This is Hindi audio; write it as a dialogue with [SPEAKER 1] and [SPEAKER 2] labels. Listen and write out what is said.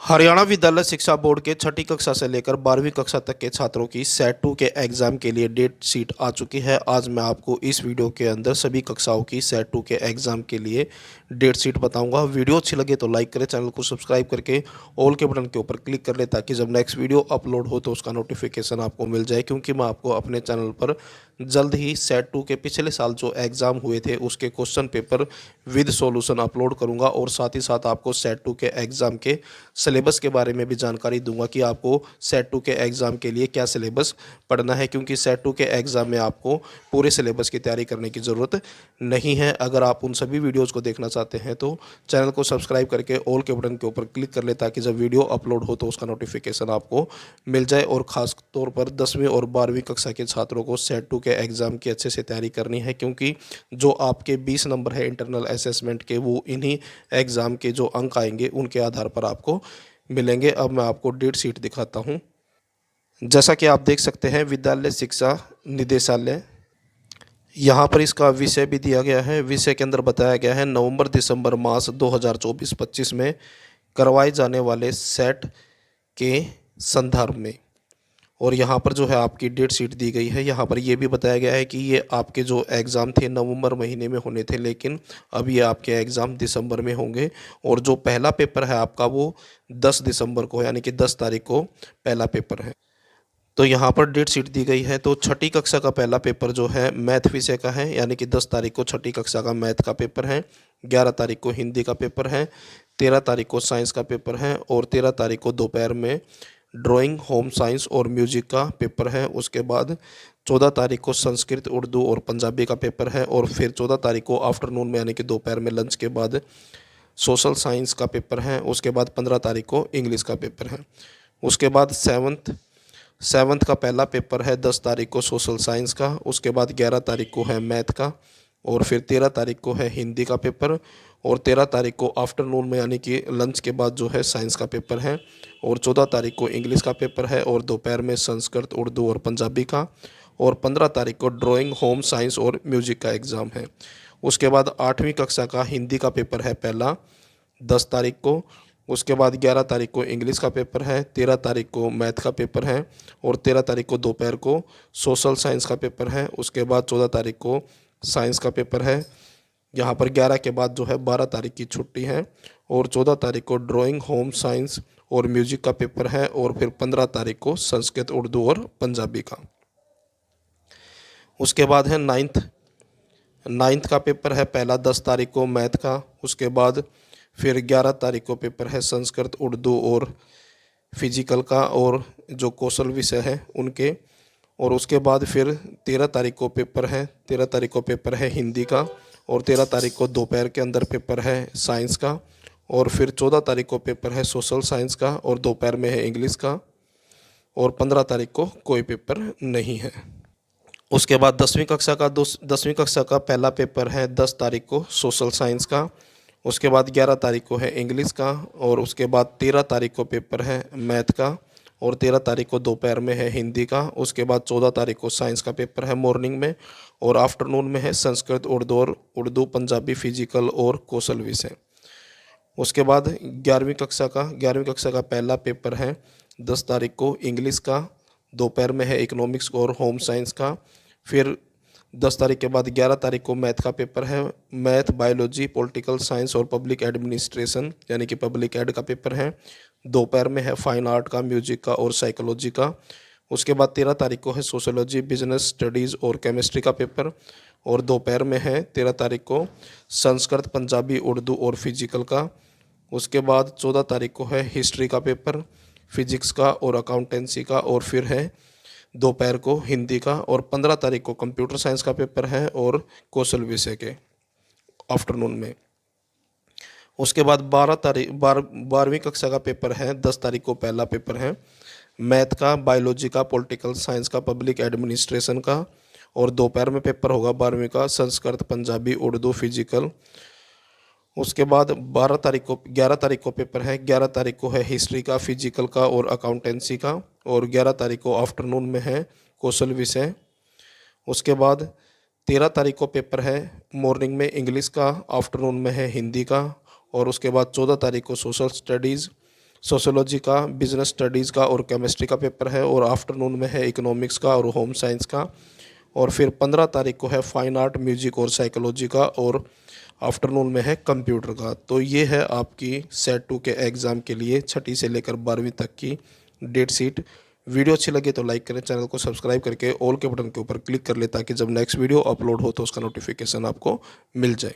[SPEAKER 1] हरियाणा विद्यालय शिक्षा बोर्ड के छठी कक्षा से लेकर 12वीं कक्षा तक के छात्रों की सेट 2 के एग्ज़ाम के लिए डेट शीट आ चुकी है। आज मैं आपको इस वीडियो के अंदर सभी कक्षाओं की सेट 2 के एग्ज़ाम के लिए डेट शीट बताऊंगा। वीडियो अच्छी लगे तो लाइक करें, चैनल को सब्सक्राइब करके ऑल के बटन के ऊपर क्लिक कर लें ताकि जब नेक्स्ट वीडियो अपलोड हो तो उसका नोटिफिकेशन आपको मिल जाए, क्योंकि मैं आपको अपने चैनल पर जल्द ही सेट 2 के पिछले साल जो एग्ज़ाम हुए थे उसके question paper with solution upload करूंगा और साथ ही साथ आपको सेट 2 के एग्ज़ाम के सिलेबस के बारे में भी जानकारी दूंगा कि आपको सेट 2 के एग्ज़ाम के लिए क्या सिलेबस पढ़ना है, क्योंकि सेट 2 के एग्ज़ाम में आपको पूरे सिलेबस की तैयारी करने की ज़रूरत नहीं है। अगर आप उन सभी वीडियोज़ को देखना चाहते हैं तो चैनल को सब्सक्राइब करके ऑल के बटन के ऊपर क्लिक कर ले ताकि जब वीडियो अपलोड हो तो उसका नोटिफिकेशन आपको मिल जाए। और ख़ास तौर पर 10वीं और 12वीं कक्षा के छात्रों को सेट 2 के एग्ज़ाम की अच्छे से तैयारी करनी है, क्योंकि जो आपके 20 नंबर है इंटरनल असेसमेंट के वो इन्हीं एग्ज़ाम के जो अंक आएंगे उनके आधार पर आपको मिलेंगे। अब मैं आपको डेट शीट दिखाता हूँ। जैसा कि आप देख सकते हैं, विद्यालय शिक्षा निदेशालय, यहाँ पर इसका विषय भी दिया गया है। विषय के अंदर बताया गया है नवंबर दिसंबर मास 2024-25 में करवाए जाने वाले सेट के संदर्भ में। और यहाँ पर जो है आपकी डेट शीट दी गई है। यहाँ पर ये भी बताया गया है कि ये आपके जो एग्ज़ाम थे नवंबर महीने में होने थे, लेकिन अब ये आपके एग्ज़ाम दिसंबर में होंगे। और जो पहला पेपर है आपका वो 10 दिसंबर को, यानी कि 10 तारीख को पहला पेपर है। तो यहाँ पर डेट शीट दी गई है। तो छठी कक्षा का पहला पेपर जो है मैथ विषय का है, यानी कि 10 तारीख को छठी कक्षा का मैथ का पेपर है। 11 तारीख को हिंदी का पेपर है। 13 तारीख को साइंस का पेपर है। और 13 तारीख को दोपहर में ड्राइंग, होम साइंस और म्यूजिक का पेपर है। उसके बाद 14 तारीख को संस्कृत, उर्दू और पंजाबी का पेपर है। और फिर 14 तारीख को आफ्टरनून में, यानी कि दोपहर में लंच के बाद सोशल साइंस का पेपर है। उसके बाद 15 तारीख को इंग्लिश का पेपर है। उसके बाद सेवन्थ का पहला पेपर है 10 तारीख को सोशल साइंस का। उसके बाद 11 तारीख को है मैथ का। और फिर 13 तारीख को है हिंदी का पेपर। और 13 तारीख को आफ्टरनून में, यानी कि लंच के बाद जो है साइंस का पेपर है। और 14 तारीख को इंग्लिश का पेपर है। और दोपहर में संस्कृत, उर्दू और पंजाबी का। और 15 तारीख को ड्राइंग, होम साइंस और म्यूजिक का एग्ज़ाम है। उसके बाद 8वीं कक्षा का हिंदी का पेपर है पहला 10 तारीख को। उसके बाद 11 तारीख को इंग्लिश का पेपर है। 13 तारीख को मैथ का पेपर है। और 13 तारीख को दोपहर को सोशल साइंस का पेपर है। उसके बाद 14 तारीख को साइंस का पेपर है। यहाँ पर 11 के बाद जो है 12 तारीख की छुट्टी है। और 14 तारीख को ड्राइंग, होम साइंस और म्यूजिक का पेपर है। और फिर 15 तारीख को संस्कृत, उर्दू और पंजाबी का। उसके बाद है नाइन्थ का पेपर है पहला 10 तारीख को मैथ का। उसके बाद फिर 11 तारीख को पेपर है संस्कृत, उर्दू और फिजिकल का और जो कौशल विषय है उनके। और उसके बाद फिर 13 तारीख को पेपर है, 13 तारीख को पेपर है हिंदी का। और 13 तारीख को दोपहर के अंदर पेपर है साइंस का। और फिर 14 तारीख को पेपर है सोशल साइंस का और दोपहर में है इंग्लिश का। और 15 तारीख को कोई पेपर नहीं है। उसके बाद 10वीं कक्षा का पहला पेपर है 10 तारीख को सोशल साइंस का। उसके बाद 11 तारीख को है इंग्लिश का। और उसके बाद 13 तारीख को पेपर है मैथ का। और 13 तारीख को दोपहर में है हिंदी का। उसके बाद 14 तारीख को साइंस का पेपर है मॉर्निंग में। और आफ्टरनून में है संस्कृत, उर्दू, पंजाबी, फिजिकल और कौशल विषय। उसके बाद 11वीं कक्षा का पहला पेपर है 10 तारीख को इंग्लिश का। दोपहर में है इकोनॉमिक्स और होम साइंस का। फिर 10 तारीख के बाद 11 तारीख को मैथ का पेपर है। मैथ, बायोलॉजी, पॉलिटिकल साइंस और पब्लिक एडमिनिस्ट्रेशन, यानी कि पब्लिक एड का पेपर है। दोपहर में है फाइन आर्ट का, म्यूजिक का और साइकोलॉजी का। उसके बाद 13 तारीख को है सोशोलॉजी, बिजनेस स्टडीज़ और केमिस्ट्री का पेपर। और दोपहर में है 13 तारीख को संस्कृत, पंजाबी, उर्दू और फिजिकल का। उसके बाद 14 तारीख को है हिस्ट्री का पेपर, फिजिक्स का और अकाउंटेंसी का। और फिर है दोपहर को हिंदी का। और 15 तारीख को कंप्यूटर साइंस का पेपर है और कौशल विषय के आफ्टरनून में। उसके बाद 12वीं कक्षा का पेपर है 10 तारीख को पहला पेपर है मैथ का, बायोलॉजी का, पॉलिटिकल साइंस का, पब्लिक एडमिनिस्ट्रेशन का। और दोपहर में पेपर होगा 12वीं का संस्कृत, पंजाबी, उर्दू, फिजिकल। उसके बाद 11 तारीख को पेपर है। 11 तारीख को है हिस्ट्री का, फिजिकल का और अकाउंटेंसी का। और 11 तारीख को आफ्टरनून में है कौशल विषय। उसके बाद 13 तारीख को पेपर है मॉर्निंग में इंग्लिश का, आफ्टरनून में है हिंदी का। और उसके बाद 14 तारीख को सोशल स्टडीज़। सोशियोलॉजी का, बिजनेस स्टडीज़ का और केमिस्ट्री का पेपर है। और आफ्टरनून में है इकोनॉमिक्स का और होम साइंस का। और फिर 15 तारीख को है फाइन आर्ट, म्यूजिक और साइकोलॉजी का। और आफ्टरनून में है कंप्यूटर का। तो ये है आपकी सेट 2 के एग्ज़ाम के लिए 6ठी से लेकर 12वीं तक की डेट शीट। वीडियो अच्छी लगे तो लाइक करें, चैनल को सब्सक्राइब करके ऑल के बटन के ऊपर क्लिक कर ले ताकि जब नेक्स्ट वीडियो अपलोड हो तो उसका नोटिफिकेशन आपको मिल जाए।